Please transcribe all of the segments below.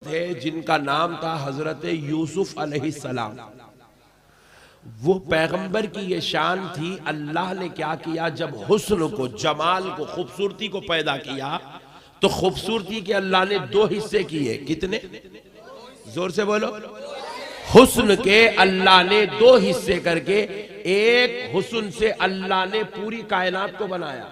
थे जिनका नाम था हजरत यूसुफ अलैहिस्सलाम। वो पैगंबर की ये शान थी। अल्लाह ने क्या किया, जब हुस्न को, जमाल को, खूबसूरती को पैदा किया तो खूबसूरती के अल्लाह ने दो हिस्से किए। कितने? जोर से बोलो। हुस्न के अल्लाह ने दो हिस्से करके, एक हुस्न से अल्लाह ने पूरी कायनात को बनाया।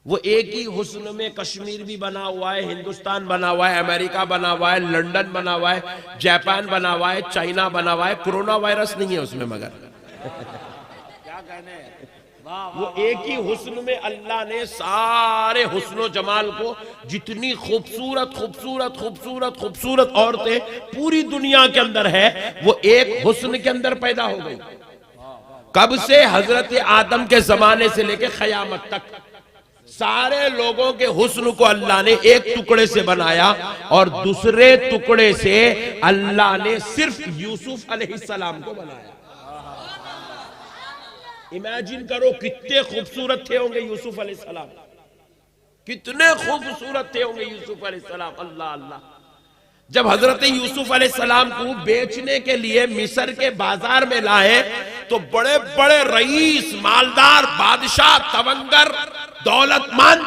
वो एक ही हुस्न में कश्मीर भी बना हुआ है, हिंदुस्तान बना हुआ है, अमेरिका बना हुआ है, लंदन बना हुआ है, जापान बना हुआ है, चाइना बना हुआ है। कोरोना वायरस नहीं है उसमें, मगर क्या कहने हैं, वो एक ही हुस्न में अल्लाह ने सारे हुस्नो जमाल को, जितनी खूबसूरत खूबसूरत खूबसूरत खूबसूरत औरतें पूरी दुनिया के अंदर है, वो एक हुस्न के अंदर पैदा हो गई। कब से? हजरत आदम के जमाने से लेकर कयामत तक सारे लोगों के हुस्न को अल्लाह ने एक टुकड़े से बनाया, और दूसरे टुकड़े से अल्लाह ने सिर्फ यूसुफ अलैहिस्सलाम को बनाया। इमेजिन करो कितने खूबसूरत थे होंगे यूसुफ अलैहिस्सलाम, कितने खूबसूरत थे होंगे यूसुफ अलैहिस्सलाम। अल्लाह अल्लाह। जब हजरत यूसुफ अलैहिस्सलाम को बेचने के लिए मिस्र के बाजार में लाए तो बड़े बड़े रईस, मालदार, बादशाह, तवंगर, दौलतमंद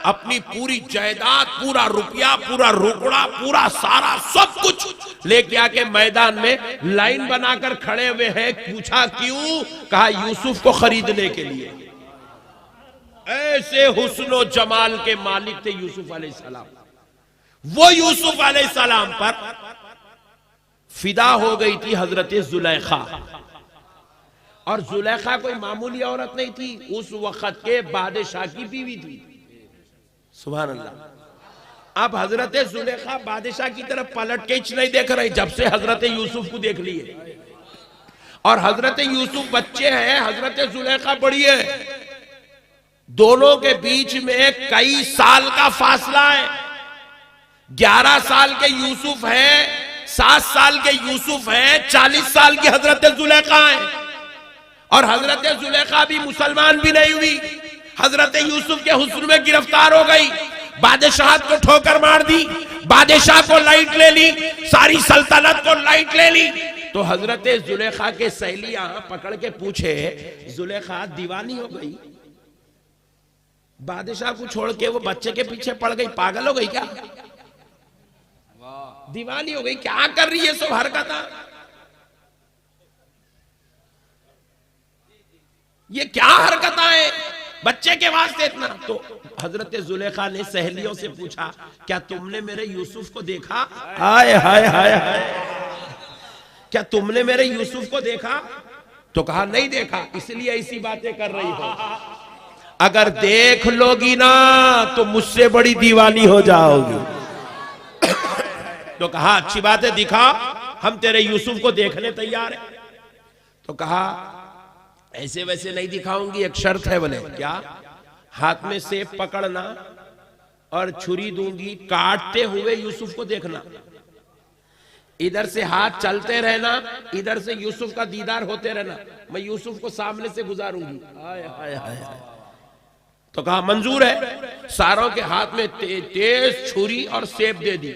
अपनी पूरी जायदाद, पूरा रुपया, पूरा रुकड़ा, पूरा सारा सब कुछ लेके आके मैदान में लाइन बनाकर खड़े हुए हैं। पूछा क्यों? कहा यूसुफ को खरीदने के लिए। ऐसे हुस्नो जमाल के मालिक थे यूसुफ अलैहिस्सलाम। वो यूसुफ अलैहिस्सलाम पर फिदा हो गई थी हजरत जुलेखा। और जुलेखा कोई मामूली औरत नहीं थी, उस वक्त के बादशाह की बीवी थी। सुभान अल्लाह। अब हजरत जुलेखा बादशाह की तरफ पलट के नहीं देख रही जब से हजरत यूसुफ को देख लिए। और हजरत यूसुफ बच्चे हैं, हजरत जुलेखा बड़ी है। दोनों के बीच में कई साल का फासला है। 11 साल के यूसुफ है, 7 साल के यूसुफ है, 40 साल की हजरत जुलेखा है। और हजरत जुलेखा भी मुसलमान भी नहीं हुई, हजरत यूसुफ के हुस्न में गिरफ्तार हो गई, बादशाहत को ठोकर मार दी, बादशाह को लाइट ले ली, सारी सल्तनत को लाइट ले ली। तो हजरत जुलेखा के सहेलियां पकड़ के पूछे, जुलेखा दीवानी हो गई, बादशाह को छोड़ के वो बच्चे के पीछे पड़ गई, पागल हो गई क्या? दीवानी हो गई, क्या कर रही है सब हरकत? ये क्या हरकत है बच्चे के वास्ते इतना? तो हजरत जुलेखा ने सहेलियों से पूछा, क्या तुमने मेरे यूसुफ को देखा? हाय हाय हाय हाय, क्या तुमने मेरे यूसुफ को देखा? तो कहा नहीं देखा, इसलिए ऐसी बातें कर रही हो। अगर देख लोगी ना तो मुझसे बड़ी दीवानी हो जाओगी। तो कहा अच्छी बात है, दिखा, हम तेरे यूसुफ को देखने तैयार हैं। तो कहा ऐसे वैसे नहीं दिखाऊंगी, एक शर्त है। बोले क्या? हाथ में सेब पकड़ना और छुरी दूंगी, काटते हुए यूसुफ को देखना। इधर से हाथ चलते रहना, इधर से यूसुफ का दीदार होते रहना, मैं यूसुफ को सामने से गुजारूंगी। हाय हाय हाय। तो कहा मंजूर है। सारों के हाथ में तेज छुरी और सेब दे दी।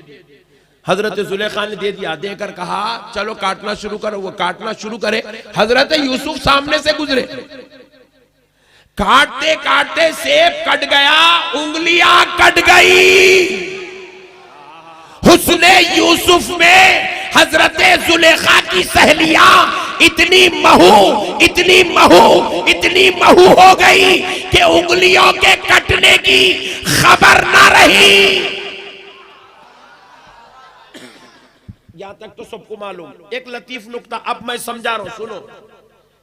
हजरत जुलेखा ने दे दिया, देकर कहा चलो काटना शुरू करो। वो काटना शुरू करे, हजरत यूसुफ सामने से गुजरे। काटते काटते सेब कट गया, उंगलियां कट गई। हुस्ने यूसुफ में हजरत जुलेखा की सहेलियां इतनी महू हो गई कि उंगलियों के कटने की खबर ना रही। यहां तक तो सबको मालूम। एक लतीफ नुक्ता अब मैं समझा रहा हूं, सुनो।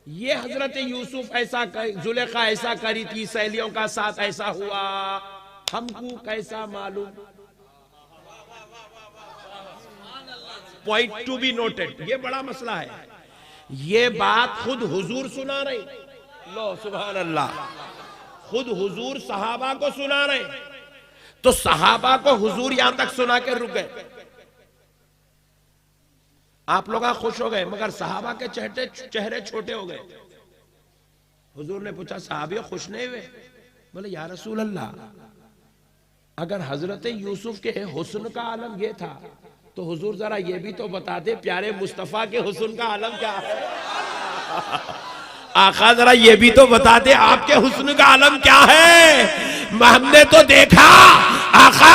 ये हजरत यूसुफ ऐसा, जुलेखा ऐसा करी थी, सहेलियों का साथ ऐसा हुआ, हमको कैसा मालूम? पॉइंट टू बी नोटेड, ये बड़ा मसला है। ये बात खुद हुजूर सुना रहे, लो सुभान अल्लाह, खुद हुजूर सहाबा को सुना रहे। तो सहाबा को हुजूर यहां तक सुना के रुक गए। आप लोग खुश हो गए, मगर सहाबा के चेहरे छोटे हो गए। हुजूर ने पूछा, सहाबियों खुश नहीं हुए? बोले या रसूल अल्लाह, अगर हजरत यूसुफ के हुस्न का आलम ये था तो हुजूर जरा ये भी तो बता दे प्यारे मुस्तफा के हुस्न का आलम क्या है। आका जरा ये भी तो बता दे आपके हुस्न का आलम क्या है। हमने तो देखा आका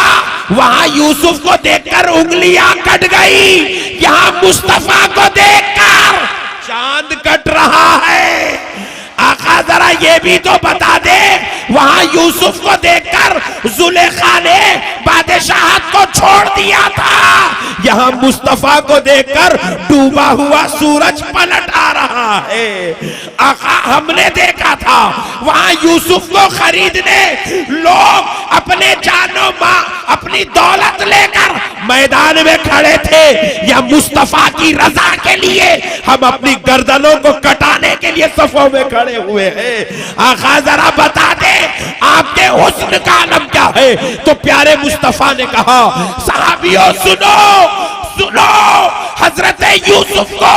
वहां यूसुफ को देखकर उंगलियां कट गई, यहां मुस्तफा को देखकर चांद कट रहा है। आका जरा ये भी तो बता दे वहां यूसुफ को देखकर जुलेखा ने बादशाहत को छोड़ दिया था, यहां मुस्तफा को देखकर डूबा हुआ सूरज पलट आ रहा है। आका हमने देखा था वहां यूसुफ को खरीदने लोग अपने जानो मां अपनी दौलत लेकर मैदान में खड़े थे, या मुस्तफा की रजा के लिए हम अपनी गर्दनों को कटाने के लिए सफों में खड़े हुए हैं। आका जरा बता दे आपके हुस्न का आलम क्या है। तो प्यारे मुस्तफा ने कहा सहाबियों सुनो सुनो, हजरत यूसुफ को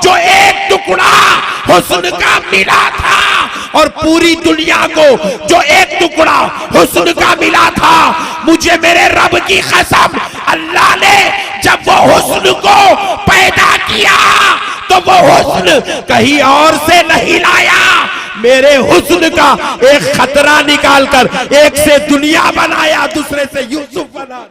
जो एक टुकड़ा हुस्न का मिला था और पूरी दुनिया को जो एक टुकड़ा हुस्न का मिला था, मुझे मेरे रब की कसम अल्लाह ने जब वो हुस्न को पैदा किया तो वो हुस्न कहीं और से नहीं लाया, मेरे हुस्न का एक खतरा निकालकर एक से दुनिया बनाया, दूसरे से यूसुफ बना।